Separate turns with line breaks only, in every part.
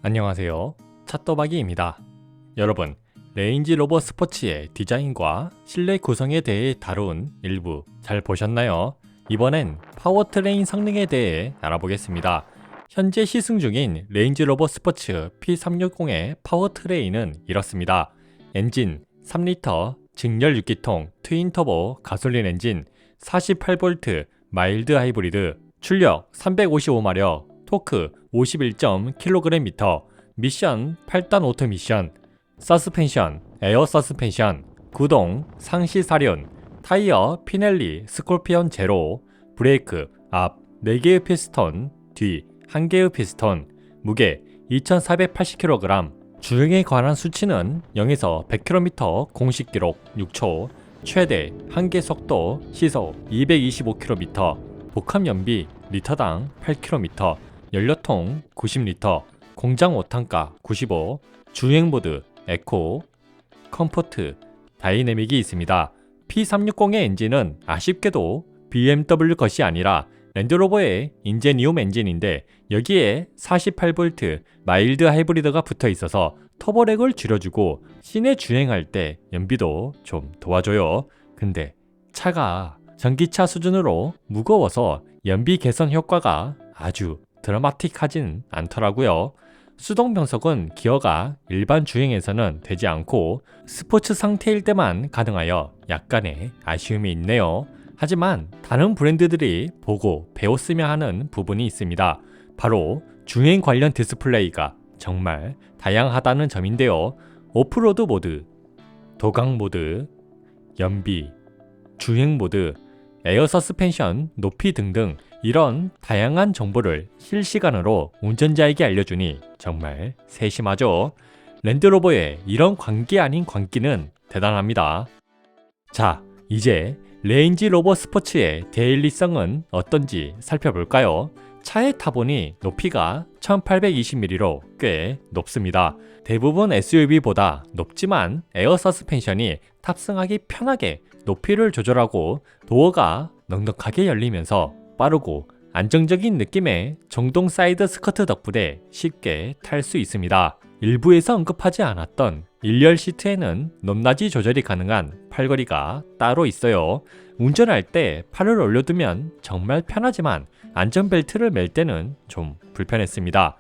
안녕하세요. 찻도박이입니다. 여러분, 레인지 로버 스포츠의 디자인과 실내 구성에 대해 다룬 일부 잘 보셨나요? 이번엔 파워트레인 성능에 대해 알아보겠습니다. 현재 시승 중인 레인지 로버 스포츠 P360의 파워트레인은 이렇습니다. 엔진 3리터 직렬 6기통 트윈터보 가솔린 엔진 48V 마일드 하이브리드 출력 355마력 토크 51kgm 미션 8단 오토 미션 서스펜션 에어 서스펜션 구동 상시 사륜 타이어 피넬리 스콜피언 제로 브레이크 앞 4개의 피스톤 뒤 1개의 피스톤 무게 2480kg 주행에 관한 수치는 0에서 100km 공식 기록 6초 최대 한계 속도 시속 225km 복합 연비 리터당 8km 연료통 90리터 공장 5탄가 95 주행 모드 에코 컴포트 다이내믹이 있습니다. P360의 엔진은 아쉽게도 BMW 것이 아니라 랜드로버의 인제니움 엔진인데 여기에 48V 마일드 하이브리드가 붙어 있어서 터보렉을 줄여주고 시내 주행할 때 연비도 좀 도와줘요. 근데 차가 전기차 수준으로 무거워서 연비 개선 효과가 아주 드라마틱하진 않더라고요. 수동 변속은 기어가 일반 주행에서는 되지 않고 스포츠 상태일 때만 가능하여 약간의 아쉬움이 있네요. 하지만 다른 브랜드들이 보고 배웠으면 하는 부분이 있습니다. 바로 주행 관련 디스플레이가 정말 다양하다는 점인데요. 오프로드 모드, 도강 모드, 연비, 주행 모드, 에어 서스펜션, 높이 등등 이런 다양한 정보를 실시간으로 운전자에게 알려주니 정말 세심하죠. 랜드로버의 이런 광기 아닌 광기는 대단합니다. 자, 이제 레인지 로버 스포츠의 데일리성은 어떤지 살펴볼까요? 차에 타보니 높이가 1820mm로 꽤 높습니다. 대부분 SUV보다 높지만 에어 서스펜션이 탑승하기 편하게 높이를 조절하고 도어가 넉넉하게 열리면서 빠르고 안정적인 느낌의 정동 사이드 스커트 덕분에 쉽게 탈 수 있습니다. 일부에서 언급하지 않았던 일렬 시트에는 높낮이 조절이 가능한 팔걸이가 따로 있어요. 운전할 때 팔을 올려두면 정말 편하지만 안전벨트를 맬 때는 좀 불편했습니다.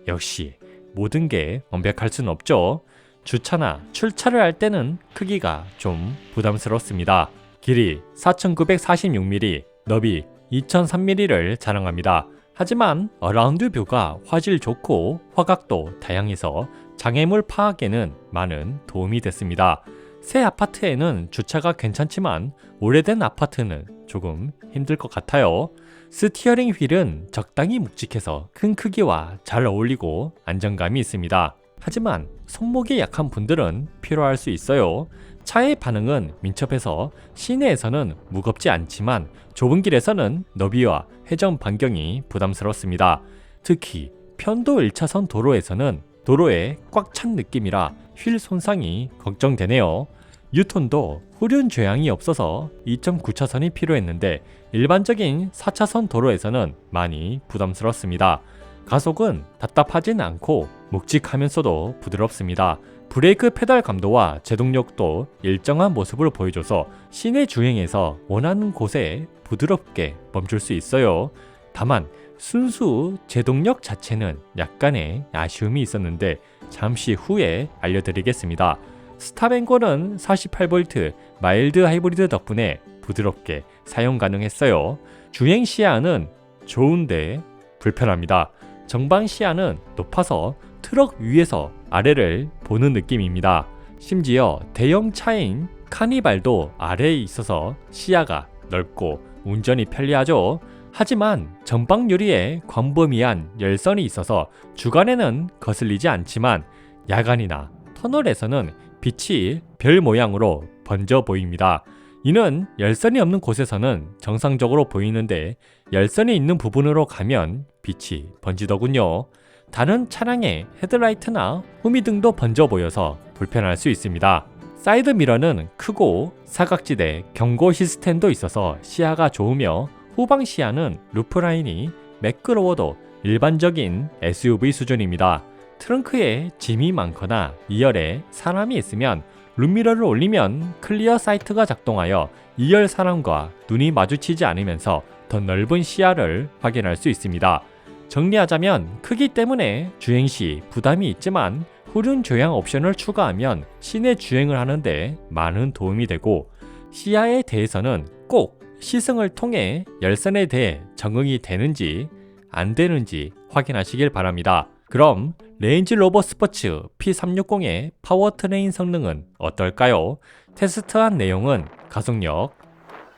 역시 모든 게 완벽할 순 없죠. 주차나 출차를 할 때는 크기가 좀 부담스럽습니다. 길이 4946mm, 너비 2003mm를 자랑합니다. 하지만 어라운드 뷰가 화질 좋고 화각도 다양해서 장애물 파악에는 많은 도움이 됐습니다. 새 아파트에는 주차가 괜찮지만 오래된 아파트는 조금 힘들 것 같아요. 스티어링 휠은 적당히 묵직해서 큰 크기와 잘 어울리고 안정감이 있습니다. 하지만 손목이 약한 분들은 필요할 수 있어요. 차의 반응은 민첩해서 시내에서는 무겁지 않지만 좁은 길에서는 너비와 회전 반경이 부담스럽습니다. 특히 편도 1차선 도로에서는 도로에 꽉 찬 느낌이라 휠 손상이 걱정되네요. 유턴도 후륜 죄양이 없어서 2.9차선이 필요했는데 일반적인 4차선 도로에서는 많이 부담스럽습니다. 가속은 답답하진 않고 묵직하면서도 부드럽습니다. 브레이크 페달 감도와 제동력도 일정한 모습을 보여줘서 시내 주행에서 원하는 곳에 부드럽게 멈출 수 있어요. 다만 순수 제동력 자체는 약간의 아쉬움이 있었는데 잠시 후에 알려드리겠습니다. 스탑앤고는 48V 마일드 하이브리드 덕분에 부드럽게 사용 가능했어요. 주행 시야는 좋은데 불편합니다. 정방 시야는 높아서 트럭 위에서 아래를 보는 느낌입니다. 심지어 대형 차인 카니발도 아래에 있어서 시야가 넓고 운전이 편리하죠. 하지만 전방 유리에 광범위한 열선이 있어서 주간에는 거슬리지 않지만 야간이나 터널에서는 빛이 별 모양으로 번져 보입니다. 이는 열선이 없는 곳에서는 정상적으로 보이는데 열선이 있는 부분으로 가면 빛이 번지더군요. 다른 차량의 헤드라이트나 후미등도 번져 보여서 불편할 수 있습니다. 사이드 미러는 크고 사각지대 경고 시스템도 있어서 시야가 좋으며 후방 시야는 루프라인이 매끄러워도 일반적인 SUV 수준입니다. 트렁크에 짐이 많거나 2열에 사람이 있으면 룸미러를 올리면 클리어 사이트가 작동하여 2열 사람과 눈이 마주치지 않으면서 더 넓은 시야를 확인할 수 있습니다. 정리하자면 크기 때문에 주행 시 부담이 있지만 후륜 조향 옵션을 추가하면 시내 주행을 하는데 많은 도움이 되고, 시야에 대해서는 꼭 시승을 통해 열선에 대해 적응이 되는지 안 되는지 확인하시길 바랍니다. 그럼 레인지 로버 스포츠 P360의 파워트레인 성능은 어떨까요? 테스트한 내용은 가속력,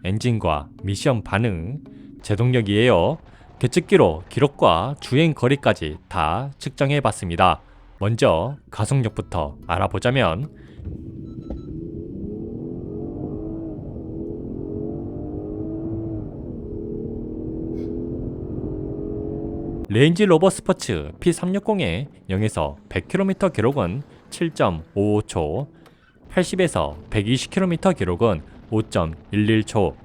엔진과 미션 반응, 제동력이에요. 계측기로 기록과 주행 거리까지 다 측정해 봤습니다. 먼저 가속력부터 알아보자면, 레인지 로버 스포츠 P360의 0에서 100km 기록은 7.55초, 80에서 120km 기록은 5.11초,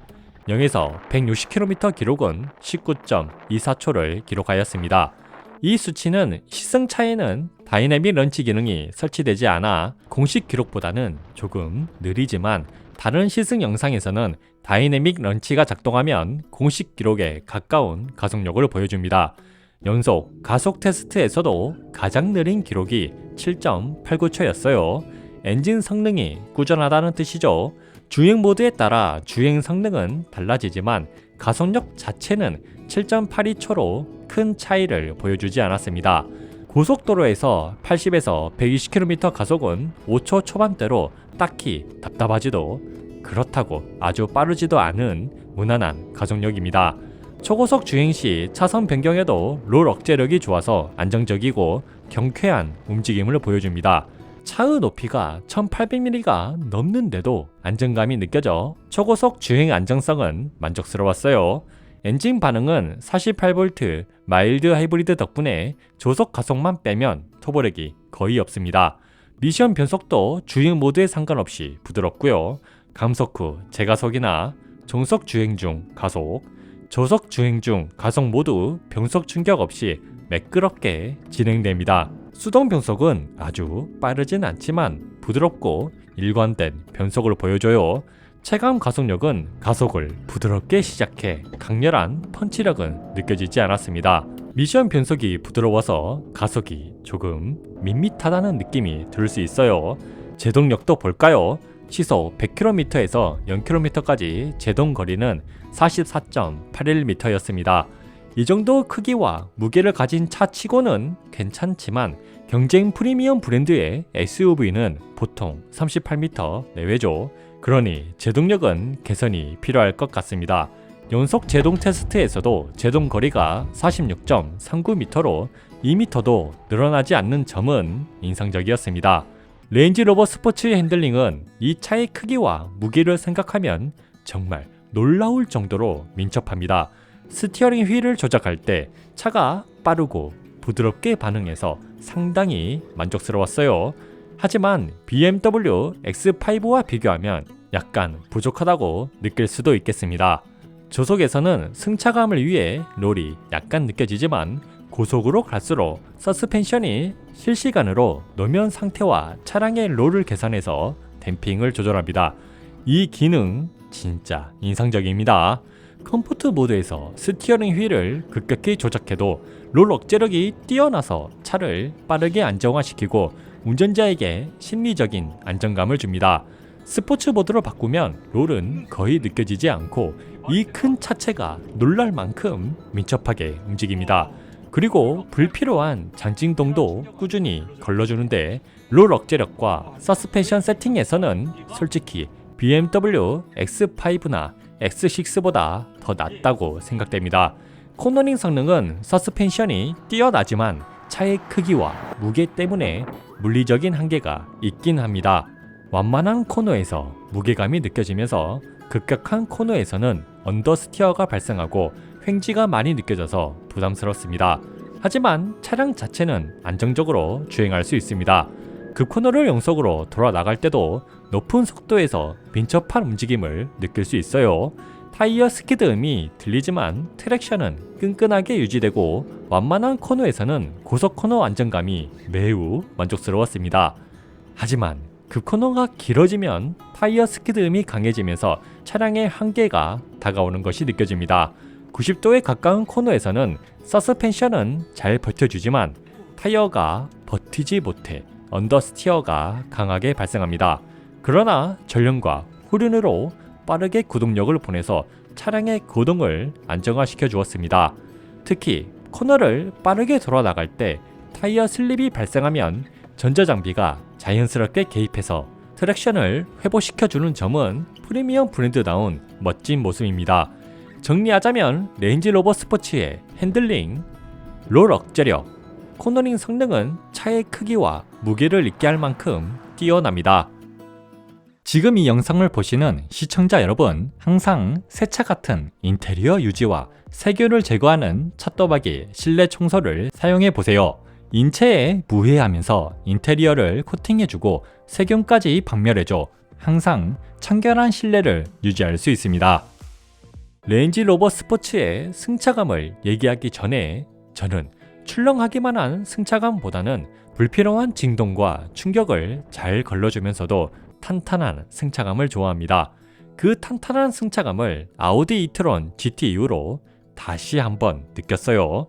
0에서 160km 기록은 19.24초를 기록하였습니다. 이 수치는 시승차에는 다이내믹 런치 기능이 설치되지 않아 공식 기록보다는 조금 느리지만, 다른 시승 영상에서는 다이내믹 런치가 작동하면 공식 기록에 가까운 가속력을 보여줍니다. 연속 가속 테스트에서도 가장 느린 기록이 7.89초였어요. 엔진 성능이 꾸준하다는 뜻이죠. 주행 모드에 따라 주행 성능은 달라지지만 가속력 자체는 7.82초로 큰 차이를 보여주지 않았습니다. 고속도로에서 80에서 120km 가속은 5초 초반대로 딱히 답답하지도 그렇다고 아주 빠르지도 않은 무난한 가속력입니다. 초고속 주행 시 차선 변경에도 롤 억제력이 좋아서 안정적이고 경쾌한 움직임을 보여줍니다. 차의 높이가 1800mm가 넘는데도 안정감이 느껴져 초고속 주행 안정성은 만족스러웠어요. 엔진 반응은 48V 마일드 하이브리드 덕분에 조속 가속만 빼면 터보력이 거의 없습니다. 미션 변속도 주행 모드에 상관없이 부드럽고요. 감속 후 재가속이나 정속 주행 중 가속, 저속 주행 중 가속 모두 변속 충격 없이 매끄럽게 진행됩니다. 수동 변속은 아주 빠르진 않지만 부드럽고 일관된 변속을 보여줘요. 체감 가속력은 가속을 부드럽게 시작해 강렬한 펀치력은 느껴지지 않았습니다. 미션 변속이 부드러워서 가속이 조금 밋밋하다는 느낌이 들 수 있어요. 제동력도 볼까요? 시속 100km에서 0km까지 제동 거리는 44.81m였습니다. 이 정도 크기와 무게를 가진 차 치고는 괜찮지만 경쟁 프리미엄 브랜드의 SUV는 보통 38m 내외죠. 그러니 제동력은 개선이 필요할 것 같습니다. 연속 제동 테스트에서도 제동 거리가 46.39m로 2m도 늘어나지 않는 점은 인상적이었습니다. 레인지 로버 스포츠의 핸들링은 이 차의 크기와 무게를 생각하면 정말 놀라울 정도로 민첩합니다. 스티어링 휠을 조작할 때 차가 빠르고 부드럽게 반응해서 상당히 만족스러웠어요. 하지만 BMW X5와 비교하면 약간 부족하다고 느낄 수도 있겠습니다. 저속에서는 승차감을 위해 롤이 약간 느껴지지만 고속으로 갈수록 서스펜션이 실시간으로 노면 상태와 차량의 롤을 계산해서 댐핑을 조절합니다. 이 기능 진짜 인상적입니다. 컴포트 모드에서 스티어링 휠을 급격히 조작해도 롤 억제력이 뛰어나서 차를 빠르게 안정화시키고 운전자에게 심리적인 안정감을 줍니다. 스포츠 모드로 바꾸면 롤은 거의 느껴지지 않고 이 큰 차체가 놀랄 만큼 민첩하게 움직입니다. 그리고 불필요한 장진동도 꾸준히 걸러주는데 롤 억제력과 서스펜션 세팅에서는 솔직히 BMW X5나 X6보다 더 낫다고 생각됩니다. 코너링 성능은 서스펜션이 뛰어나지만 차의 크기와 무게 때문에 물리적인 한계가 있긴 합니다. 완만한 코너에서 무게감이 느껴지면서 급격한 코너에서는 언더스티어가 발생하고 횡지가 많이 느껴져서 부담스럽습니다. 하지만 차량 자체는 안정적으로 주행할 수 있습니다. 급코너를 영속으로 돌아 나갈 때도 높은 속도에서 민첩한 움직임을 느낄 수 있어요. 타이어 스키드 음이 들리지만 트랙션은 끈끈하게 유지되고 완만한 코너에서는 고속 코너 안정감이 매우 만족스러웠습니다. 하지만 급 코너가 길어지면 타이어 스키드 음이 강해지면서 차량의 한계가 다가오는 것이 느껴집니다. 90도에 가까운 코너에서는 서스펜션은 잘 버텨주지만 타이어가 버티지 못해 언더스티어가 강하게 발생합니다. 그러나 전륜과 후륜으로 빠르게 구동력을 보내서 차량의 고동을 안정화시켜 주었습니다. 특히 코너를 빠르게 돌아 나갈 때 타이어 슬립이 발생하면 전자장비가 자연스럽게 개입해서 트랙션을 회복시켜 주는 점은 프리미엄 브랜드다운 멋진 모습입니다. 정리하자면 레인지로버 스포츠의 핸들링, 롤 억제력, 코너링 성능은 차의 크기와 무게를 잊게 할 만큼 뛰어납니다. 지금 이 영상을 보시는 시청자 여러분, 항상 새 차 같은 인테리어 유지와 세균을 제거하는 찻도박이 실내 청소를 사용해 보세요. 인체에 무해하면서 인테리어를 코팅해주고 세균까지 박멸해줘 항상 청결한 실내를 유지할 수 있습니다. 레인지로버 스포츠의 승차감을 얘기하기 전에 저는 출렁하기만 한 승차감보다는 불필요한 진동과 충격을 잘 걸러주면서도 탄탄한 승차감을 좋아합니다. 그 탄탄한 승차감을 아우디 이트론 GT 이후로 다시 한번 느꼈어요.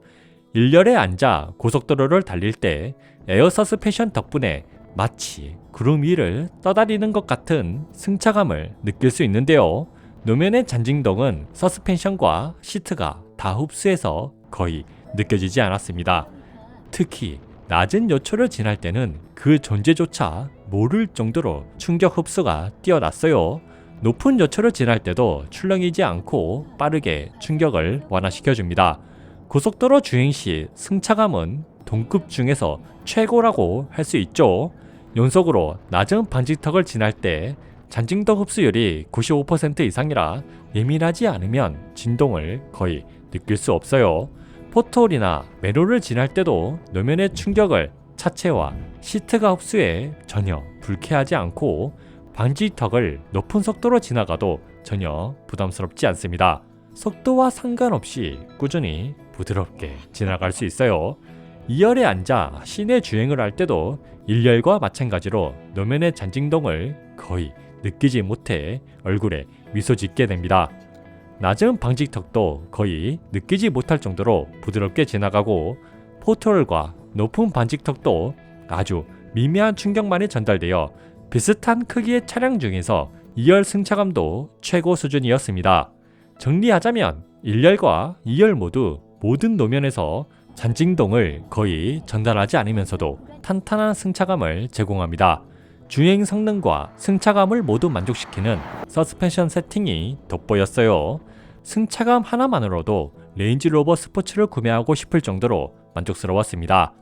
1열에 앉아 고속도로를 달릴 때 에어 서스펜션 덕분에 마치 구름 위를 떠다니는 것 같은 승차감을 느낄 수 있는데요. 노면의 잔진동은 서스펜션과 시트가 다 흡수해서 거의 느껴지지 않았습니다. 특히 낮은 요철을 지날 때는 그 존재조차 모를 정도로 충격 흡수가 뛰어났어요. 높은 요철을 지날 때도 출렁이지 않고 빠르게 충격을 완화시켜줍니다. 고속도로 주행 시 승차감은 동급 중에서 최고라고 할 수 있죠. 연속으로 낮은 방지턱을 지날 때 잔진동 흡수율이 95% 이상이라 예민하지 않으면 진동을 거의 느낄 수 없어요. 포트홀이나 매로를 지날 때도 노면의 충격을 차체와 시트가 흡수해 전혀 불쾌하지 않고 방지턱을 높은 속도로 지나가도 전혀 부담스럽지 않습니다. 속도와 상관없이 꾸준히 부드럽게 지나갈 수 있어요. 2열에 앉아 시내 주행을 할 때도 1열과 마찬가지로 노면의 잔진동을 거의 느끼지 못해 얼굴에 미소 짓게 됩니다. 낮은 방지턱도 거의 느끼지 못할 정도로 부드럽게 지나가고 포트홀과 높은 방지턱도 아주 미미한 충격만이 전달되어 비슷한 크기의 차량 중에서 2열 승차감도 최고 수준이었습니다. 정리하자면 1열과 2열 모두 모든 노면에서 잔진동을 거의 전달하지 않으면서도 탄탄한 승차감을 제공합니다. 주행 성능과 승차감을 모두 만족시키는 서스펜션 세팅이 돋보였어요. 승차감 하나만으로도 레인지로버 스포츠를 구매하고 싶을 정도로 만족스러웠습니다.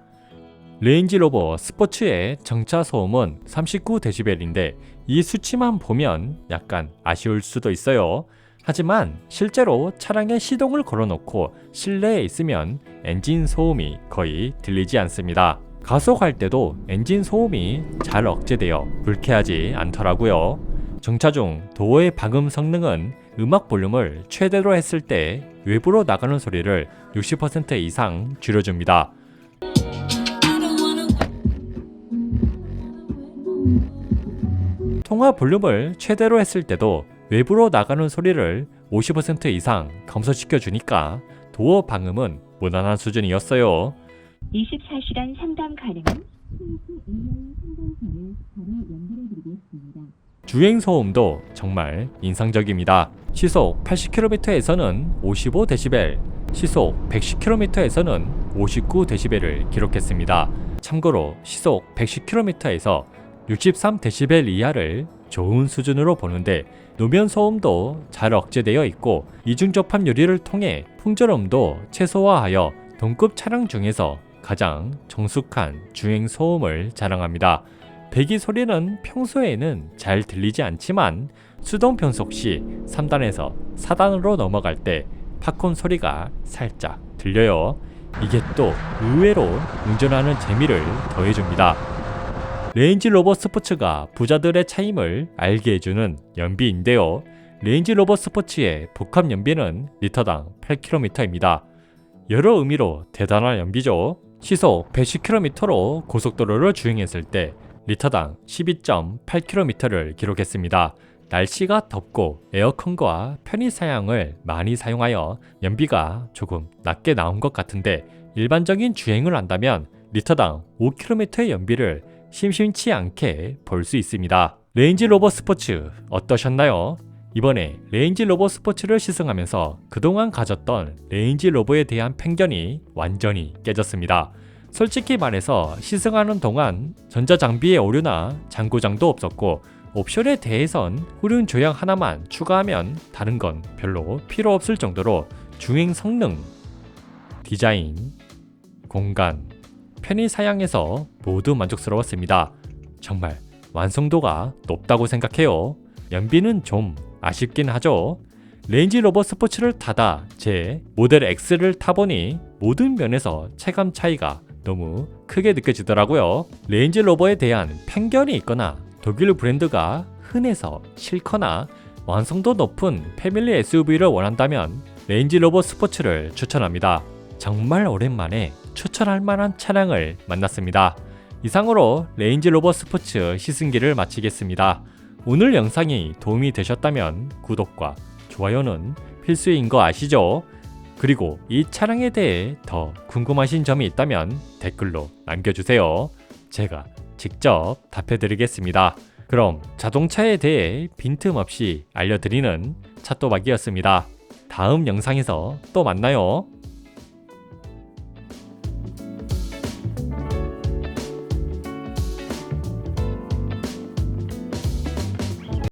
레인지로버 스포츠의 정차 소음은 39dB인데 이 수치만 보면 약간 아쉬울 수도 있어요. 하지만 실제로 차량에 시동을 걸어놓고 실내에 있으면 엔진 소음이 거의 들리지 않습니다. 가속할 때도 엔진 소음이 잘 억제되어 불쾌하지 않더라고요. 정차 중 도어의 방음 성능은 음악 볼륨을 최대로 했을 때 외부로 나가는 소리를 60% 이상 줄여줍니다. 통화 볼륨을 최대로 했을 때도 외부로 나가는 소리를 50% 이상 감소시켜 주니까 도어 방음은 무난한 수준이었어요.
24시간 상담 가능한
주행 소음도 정말 인상적입니다. 시속 80km에서는 55dB, 시속 110km에서는 59dB를 기록했습니다. 참고로 시속 110km에서 63dB 이하를 좋은 수준으로 보는데 노면 소음도 잘 억제되어 있고 이중 접합 유리를 통해 풍절음도 최소화하여 동급 차량 중에서 가장 정숙한 주행 소음을 자랑합니다. 배기 소리는 평소에는 잘 들리지 않지만 수동 변속 시 3단에서 4단으로 넘어갈 때 팝콘 소리가 살짝 들려요. 이게 또 의외로 운전하는 재미를 더해줍니다. 레인지로버 스포츠가 부자들의 차임을 알게 해주는 연비인데요. 레인지 로버 스포츠의 복합 연비는 리터당 8km입니다. 여러 의미로 대단한 연비죠. 시속 110km로 고속도로를 주행했을 때 리터당 12.8km를 기록했습니다. 날씨가 덥고 에어컨과 편의 사양을 많이 사용하여 연비가 조금 낮게 나온 것 같은데 일반적인 주행을 한다면 리터당 5km의 연비를 심심치 않게 볼 수 있습니다. 레인지 로버 스포츠 어떠셨나요? 이번에 레인지 로버 스포츠를 시승하면서 그동안 가졌던 레인지 로버에 대한 편견이 완전히 깨졌습니다. 솔직히 말해서 시승하는 동안 전자장비의 오류나 장고장도 없었고 옵션에 대해선 후륜 조향 하나만 추가하면 다른 건 별로 필요 없을 정도로 주행 성능, 디자인, 공간, 편의 사양에서 모두 만족스러웠습니다. 정말 완성도가 높다고 생각해요. 연비는 좀 아쉽긴 하죠. 레인지 로버 스포츠를 타다 제 모델 X를 타보니 모든 면에서 체감 차이가 너무 크게 느껴지더라고요. 레인지 로버에 대한 편견이 있거나 독일 브랜드가 흔해서 싫거나 완성도 높은 패밀리 SUV를 원한다면 레인지 로버 스포츠를 추천합니다. 정말 오랜만에 추천할 만한 차량을 만났습니다. 이상으로 레인지 로버 스포츠 시승기를 마치겠습니다. 오늘 영상이 도움이 되셨다면 구독과 좋아요는 필수인 거 아시죠? 그리고 이 차량에 대해 더 궁금하신 점이 있다면 댓글로 남겨주세요. 제가 직접 답해드리겠습니다. 그럼 자동차에 대해 빈틈없이 알려드리는 차또박이었습니다. 다음 영상에서 또 만나요.